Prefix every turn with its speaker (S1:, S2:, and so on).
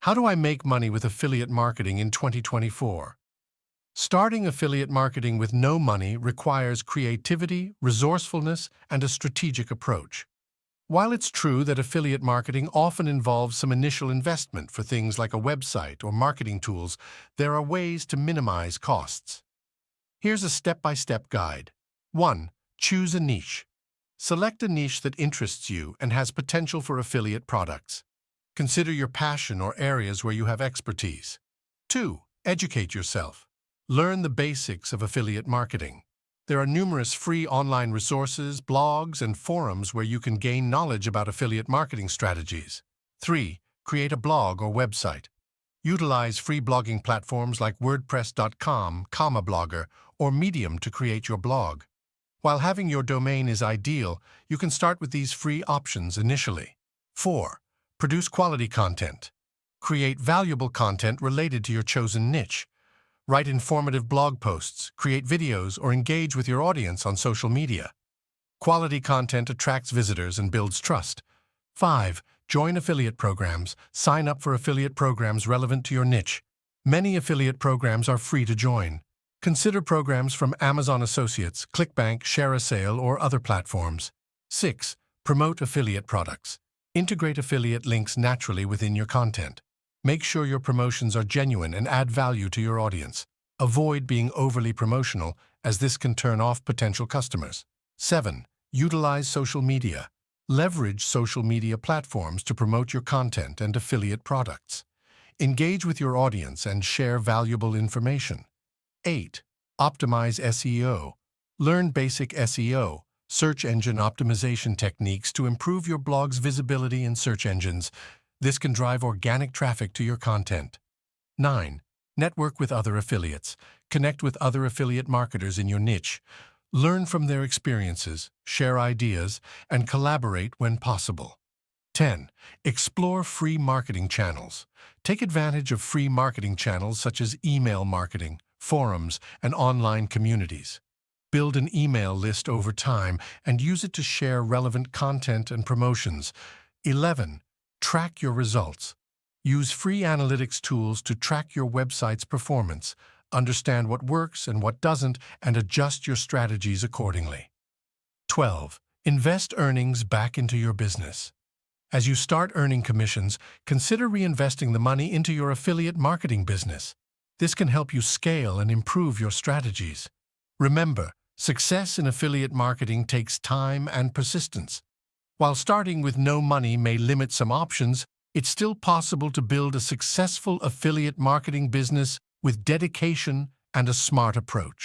S1: How do I make money with affiliate marketing in 2024? Starting affiliate marketing with no money requires creativity, resourcefulness, and a strategic approach. While it's true that affiliate marketing often involves some initial investment for things like a website or marketing tools, there are ways to minimize costs. Here's a step-by-step guide. 1. Choose a niche. Select a niche that interests you and has potential for affiliate products. Consider your passion or areas where you have expertise. 2. Educate yourself. Learn the basics of affiliate marketing. There are numerous free online resources, blogs, and forums where you can gain knowledge about affiliate marketing strategies. 3. Create a blog or website. Utilize free blogging platforms like WordPress.com, Blogger, or Medium to create your blog. While having your domain is ideal, you can start with these free options initially. 4. Produce quality content. Create valuable content related to your chosen niche. Write informative blog posts, create videos, or engage with your audience on social media. Quality content attracts visitors and builds trust. 5. Join affiliate programs. Sign up for affiliate programs relevant to your niche. Many affiliate programs are free to join. Consider programs from Amazon Associates, ClickBank, ShareASale, or other platforms. 6. Promote affiliate products. Integrate affiliate links naturally within your content. Make sure your promotions are genuine and add value to your audience. Avoid being overly promotional, as this can turn off potential customers. 7. Utilize social media. Leverage social media platforms to promote your content and affiliate products. Engage with your audience and share valuable information. 8. Optimize SEO. Learn basic SEO, search engine optimization techniques to improve your blog's visibility in search engines. This can drive organic traffic to your content. 9. Network with other affiliates. Connect with other affiliate marketers in your niche. Learn from their experiences, share ideas, and collaborate when possible. 10. Explore free marketing channels. Take advantage of free marketing channels such as email marketing, forums, and online communities. Build an email list over time and use it to share relevant content and promotions. 11. Track your results. Use free analytics tools to track your website's performance, understand what works and what doesn't, and adjust your strategies accordingly. 12. Invest earnings back into your business. As you start earning commissions, consider reinvesting the money into your affiliate marketing business. This can help you scale and improve your strategies. Remember, success in affiliate marketing takes time and persistence. While starting with no money may limit some options, it's still possible to build a successful affiliate marketing business with dedication and a smart approach.